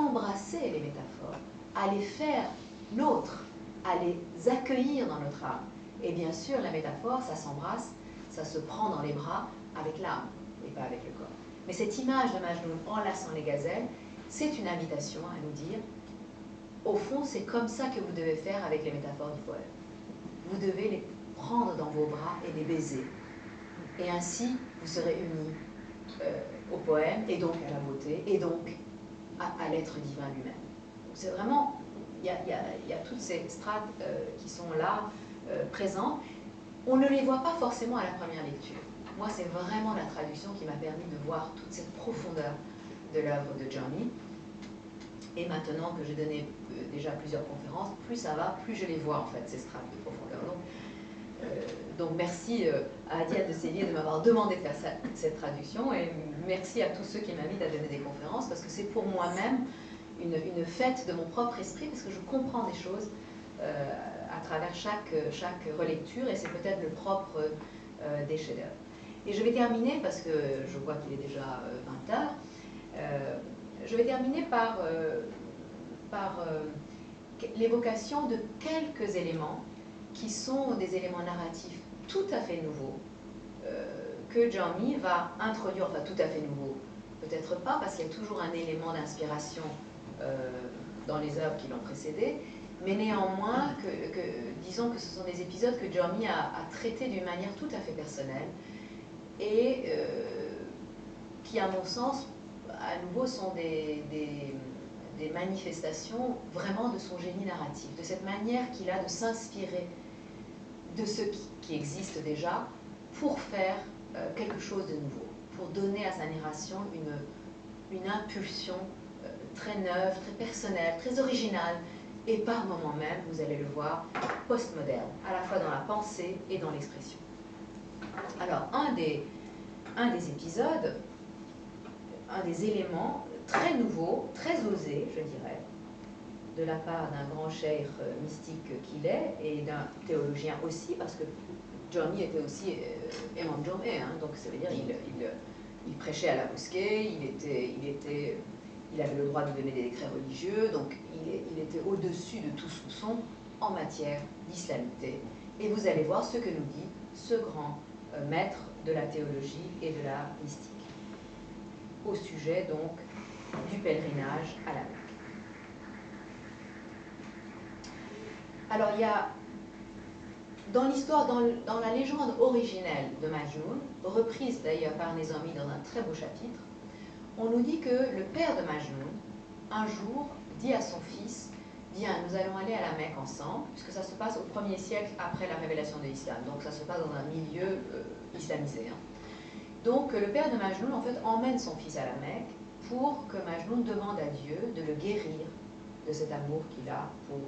embrasser les métaphores, à les faire nôtres, à les accueillir dans notre âme. Et bien sûr, la métaphore, ça s'embrasse, ça se prend dans les bras avec l'âme, et pas avec le corps. Mais cette image de Majnoun enlaçant les gazelles, c'est une invitation à nous dire, au fond, c'est comme ça que vous devez faire avec les métaphores du poème. Vous devez les prendre dans vos bras et les baiser. Et ainsi, vous serez unis au poème, et donc à la beauté, et donc à l'être divin lui-même. C'est vraiment, il y a toutes ces strates qui sont là, présentes. On ne les voit pas forcément à la première lecture. Moi, c'est vraiment la traduction qui m'a permis de voir toute cette profondeur de l'œuvre de Johnny. Et maintenant que j'ai donné déjà plusieurs conférences, plus ça va, plus je les vois en fait, ces strates de profondeur. Donc merci à Adia de Séville de m'avoir demandé de faire cette traduction, et merci à tous ceux qui m'invitent à donner des conférences, parce que c'est pour moi-même une fête de mon propre esprit, parce que je comprends des choses à travers chaque relecture, et c'est peut-être le propre des chefs-d'œuvre. Et je vais terminer, parce que je vois qu'il est déjà 20 heures, je vais terminer par l'évocation de quelques éléments qui sont des éléments narratifs tout à fait nouveaux, que Jaume va introduire, enfin tout à fait nouveaux, peut-être pas, parce qu'il y a toujours un élément d'inspiration dans les œuvres qui l'ont précédé, mais néanmoins, disons que ce sont des épisodes que Jaume a traités d'une manière tout à fait personnelle, et qui, à mon sens, à nouveau, sont des manifestations vraiment de son génie narratif, de cette manière qu'il a de s'inspirer de ce qui existe déjà pour faire quelque chose de nouveau, pour donner à sa narration une impulsion très neuve, très personnelle, très originale, et par moments même, vous allez le voir, postmoderne, à la fois dans la pensée et dans l'expression. Alors, un des épisodes, un des éléments très nouveaux, très osés, je dirais, de la part d'un grand cheikh mystique qu'il est, et d'un théologien aussi, parce que Johnny était aussi Imam Jomé, hein, donc ça veut dire il prêchait à la mosquée, il avait le droit de donner des décrets religieux, donc il était au-dessus de tout soupçon en matière d'islamité. Et vous allez voir ce que nous dit ce grand maître de la théologie et de la mystique, au sujet donc du pèlerinage à la Mecque. Alors il y a, dans l'histoire, dans la légende originelle de Majnoun, reprise d'ailleurs par Nezami dans un très beau chapitre, on nous dit que le père de Majnoun, un jour, dit à son fils, viens, nous allons aller à la Mecque ensemble, puisque ça se passe au 1er siècle après la révélation de l'islam, donc ça se passe dans un milieu islamisé. Hein. Donc le père de Majnoun, en fait, emmène son fils à la Mecque pour que Majnoun demande à Dieu de le guérir de cet amour qu'il a pour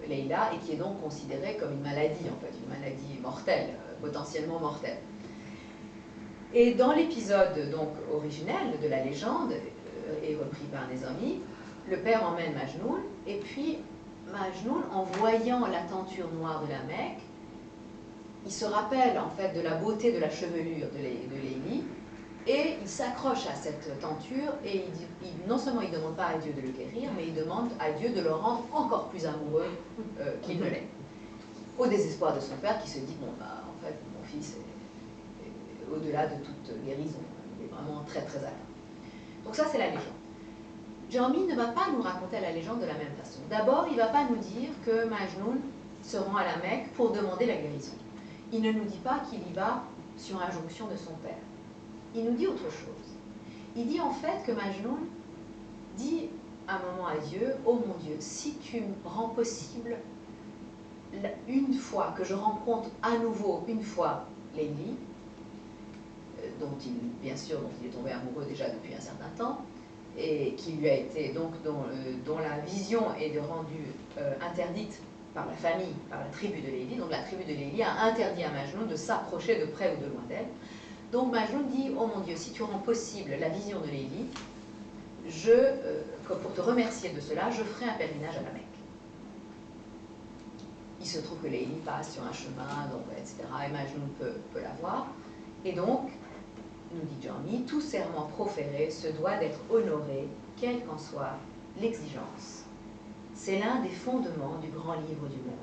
Leïla, et qui est donc considérée comme une maladie, en fait, une maladie mortelle, potentiellement mortelle. Et dans l'épisode donc originel de la légende, et repris par Nezami, le père emmène Majnoun, et puis Majnoun, en voyant la tenture noire de la Mecque, il se rappelle en fait de la beauté de la chevelure de Léili, et il s'accroche à cette tenture, et non seulement il ne demande pas à Dieu de le guérir, mais il demande à Dieu de le rendre encore plus amoureux qu'il ne l'est. Au désespoir de son père, qui se dit, bon, bah, en fait, mon fils est au-delà de toute guérison, il est vraiment très très atteint. Donc ça, c'est la légende. Jaume ne va pas nous raconter la légende de la même façon. D'abord, il ne va pas nous dire que Majnoun se rend à la Mecque pour demander la guérison. Il ne nous dit pas qu'il y va sur injonction de son père. Il nous dit autre chose. Il dit en fait que Majnoun dit un moment à Dieu, « Oh mon Dieu, si tu me rends possible une fois que je rencontre à nouveau une fois Léili, dont il est tombé amoureux déjà depuis un certain temps, et qui lui a été donc dont la vision est rendue interdite par la famille, par la tribu de Léili. Donc la tribu de Léili a interdit à Majnoun de s'approcher de près ou de loin d'elle. Donc Majnoun dit, oh mon Dieu, si tu rends possible la vision de Léili, pour te remercier de cela, je ferai un pèlerinage à la Mecque. Il se trouve que Léili passe sur un chemin, donc, etc. Et Majnoun peut la voir. Et donc, nous dit Jaume, tout serment proféré se doit d'être honoré, quelle qu'en soit l'exigence. C'est l'un des fondements du grand livre du monde.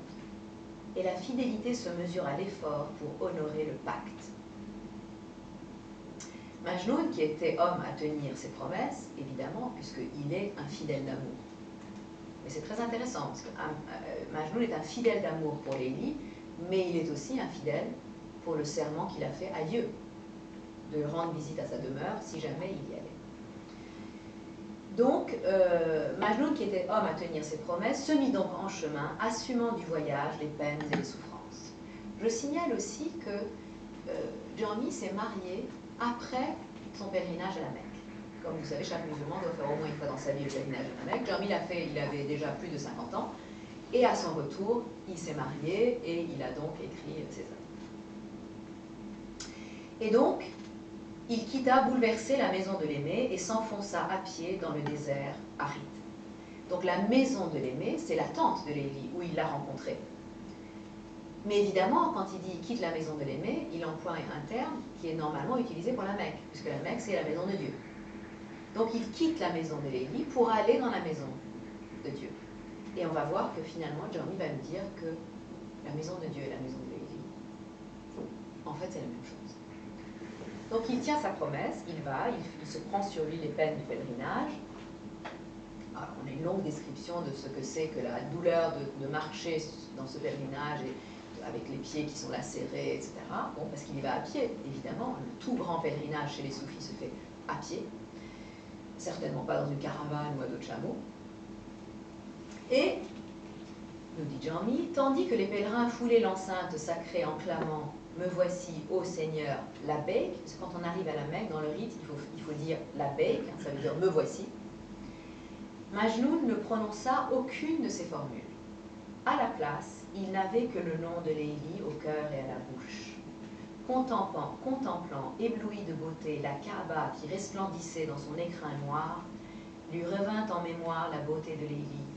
Et la fidélité se mesure à l'effort pour honorer le pacte. Majnoun, qui était homme à tenir ses promesses, évidemment, puisqu'il est un fidèle d'amour. Mais c'est très intéressant, parce que Majnoun est un fidèle d'amour pour Lélie, mais il est aussi un fidèle pour le serment qu'il a fait à Dieu, de rendre visite à sa demeure si jamais il y allait. Donc, Majnoun, qui était homme à tenir ses promesses, se mit donc en chemin, assumant du voyage les peines et les souffrances. Je signale aussi que Jami s'est marié après son pèlerinage à la Mecque. Comme vous savez, chaque musulman doit faire au moins une fois dans sa vie le pèlerinage à la Mecque. Jami l'a fait, il avait déjà plus de 50 ans, et à son retour, il s'est marié et il a donc écrit ses œuvres. Et donc, il quitta bouleversé la maison de l'Aimé et s'enfonça à pied dans le désert aride. Donc la maison de l'Aimé, c'est la tente de Lélie où il l'a rencontrée. Mais évidemment, quand il dit « quitte la maison de l'Aimé », il emploie un terme qui est normalement utilisé pour la Mecque, puisque la Mecque, c'est la maison de Dieu. Donc il quitte la maison de Lélie pour aller dans la maison de Dieu. Et on va voir que finalement, Jami va nous dire que la maison de Dieu et la maison de Lélie, en fait, c'est la même chose. Donc il tient sa promesse, il va, il se prend sur lui les peines du pèlerinage. Alors, on a une longue description de ce que c'est que la douleur de marcher dans ce pèlerinage et avec les pieds qui sont lacérés, etc. Bon, parce qu'il y va à pied, évidemment. Le tout grand pèlerinage chez les soufis se fait à pied. Certainement pas dans une caravane ou à dos de chameau. Et, nous dit Jami, tandis que les pèlerins foulaient l'enceinte sacrée en clamant « Me voici, ô Seigneur, labbaik », parce que quand on arrive à la Mecque, dans le rite, il faut dire labbaik, ça veut dire « me voici ». Majnoun ne prononça aucune de ces formules. À la place, il n'avait que le nom de Lélie au cœur et à la bouche. Contemplant, ébloui de beauté, la Kaaba qui resplendissait dans son écrin noir, lui revint en mémoire la beauté de Lélie,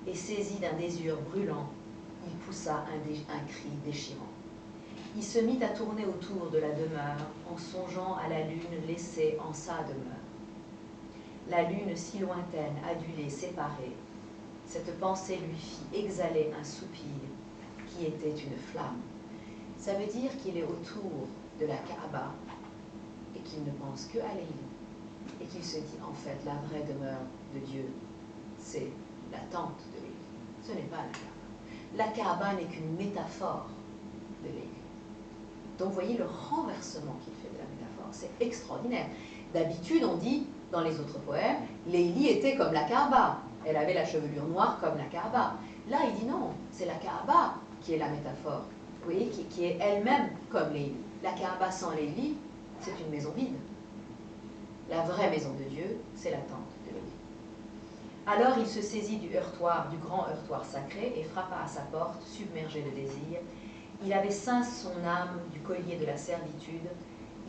et saisi d'un désir brûlant, il poussa un cri déchirant. Il se mit à tourner autour de la demeure en songeant à la lune laissée en sa demeure. La lune si lointaine, adulée, séparée, cette pensée lui fit exhaler un soupir qui était une flamme. Ça veut dire qu'il est autour de la Kaaba et qu'il ne pense que à Lélie et qu'il se dit en fait la vraie demeure de Dieu, c'est la tente de Lélie. Ce n'est pas la Kaaba. La Kaaba n'est qu'une métaphore de Lélie. Donc vous voyez le renversement qu'il fait de la métaphore, c'est extraordinaire. D'habitude on dit dans les autres poèmes, Lélie était comme la Kaaba, elle avait la chevelure noire comme la Kaaba. Là il dit non, c'est la Kaaba qui est la métaphore, vous voyez, qui est elle-même comme Lélie. La Kaaba sans Lélie, c'est une maison vide. La vraie maison de Dieu, c'est la tente de Lélie. Alors il se saisit du heurtoir, du grand heurtoir sacré, et frappa à sa porte, submergé de désir. Il avait ceint son âme du collier de la servitude.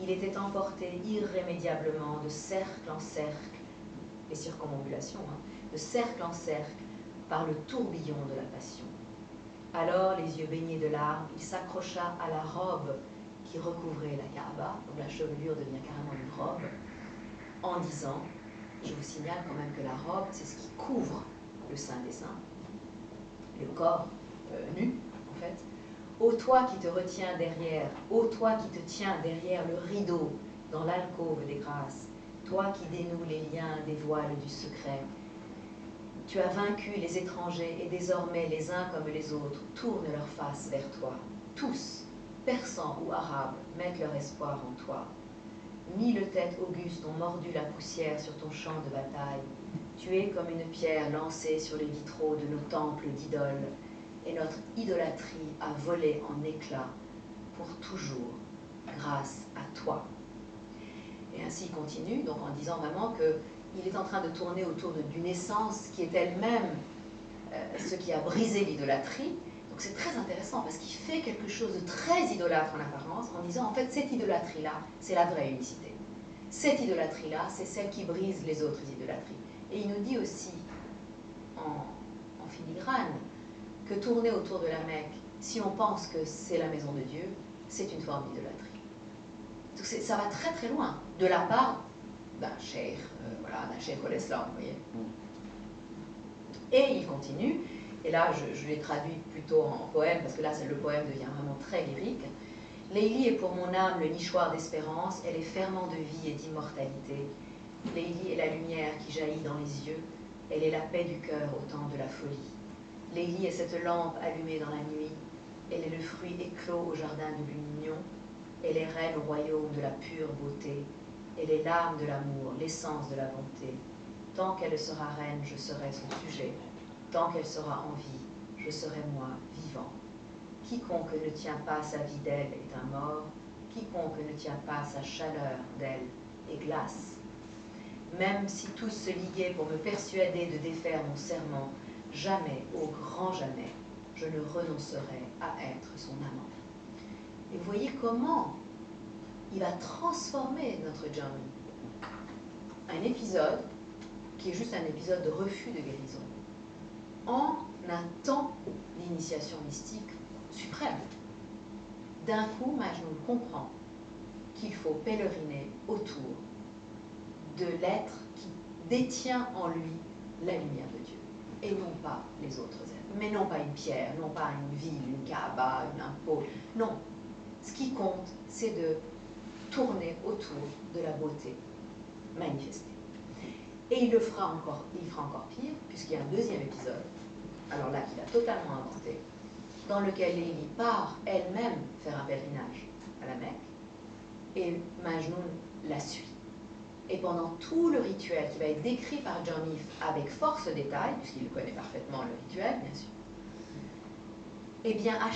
Il était emporté irrémédiablement de cercle en cercle, les circumambulations, de cercle en cercle, par le tourbillon de la passion. Alors, les yeux baignés de larmes, il s'accrocha à la robe qui recouvrait la Kaaba, donc la chevelure devient carrément une robe, en disant, je vous signale quand même que la robe, c'est ce qui couvre le Saint des Saints, le corps nu, en fait. Ô toi qui te retiens derrière, ô toi qui te tiens derrière le rideau dans l'alcôve des grâces, toi qui dénoues les liens des voiles du secret, tu as vaincu les étrangers et désormais les uns comme les autres tournent leur face vers toi. Tous, persans ou arabes, mettent leur espoir en toi. 1000 têtes augustes ont mordu la poussière sur ton champ de bataille. Tu es comme une pierre lancée sur les vitraux de nos temples d'idoles. Et notre idolâtrie a volé en éclats pour toujours, grâce à toi. Et ainsi il continue, donc en disant vraiment qu'il est en train de tourner autour d'une essence qui est elle-même ce qui a brisé l'idolâtrie. Donc c'est très intéressant parce qu'il fait quelque chose de très idolâtre en apparence, en disant en fait cette idolâtrie-là, c'est la vraie unicité. Cette idolâtrie-là, c'est celle qui brise les autres idolâtries. Et il nous dit aussi, en filigrane, que tourner autour de la Mecque, si on pense que c'est la maison de Dieu, c'est une forme d'idolâtrie. Donc ça va très très loin, de la part d'un cheikh, voilà, d'un cheikh al-Islam, vous voyez. Et il continue, et là je l'ai traduit plutôt en poème, parce que là le poème devient vraiment très lyrique. Leili est pour mon âme le nichoir d'espérance, elle est ferment de vie et d'immortalité. Leili est la lumière qui jaillit dans les yeux, elle est la paix du cœur au temps de la folie. Leili est cette lampe allumée dans la nuit, elle est le fruit éclos au jardin de l'union, elle est reine au royaume de la pure beauté, elle est l'âme de l'amour, l'essence de la bonté. Tant qu'elle sera reine, je serai son sujet, tant qu'elle sera en vie, je serai moi vivant. Quiconque ne tient pas sa vie d'elle est un mort, quiconque ne tient pas sa chaleur d'elle est glace. Même si tous se liguaient pour me persuader de défaire mon serment, jamais, au grand jamais, je ne renoncerai à être son amant. Et vous voyez comment il va transformer notre Johnny. Un épisode qui est juste un épisode de refus de guérison en un temps d'initiation mystique suprême. D'un coup, Majnun comprend qu'il faut pèleriner autour de l'être qui détient en lui la lumière de Dieu, et non pas les autres êtres. Mais non pas une pierre, non pas une ville, une Kaaba, un pôle. Non. Ce qui compte, c'est de tourner autour de la beauté manifestée. Et il fera encore pire, puisqu'il y a un deuxième épisode, alors là qu'il a totalement inventé, dans lequel Leili part elle-même faire un pèlerinage à la Mecque, et Majnun la suit. Et pendant tout le rituel qui va être décrit par Johnny avec force détail, puisqu'il connaît parfaitement le rituel, bien sûr, eh bien, à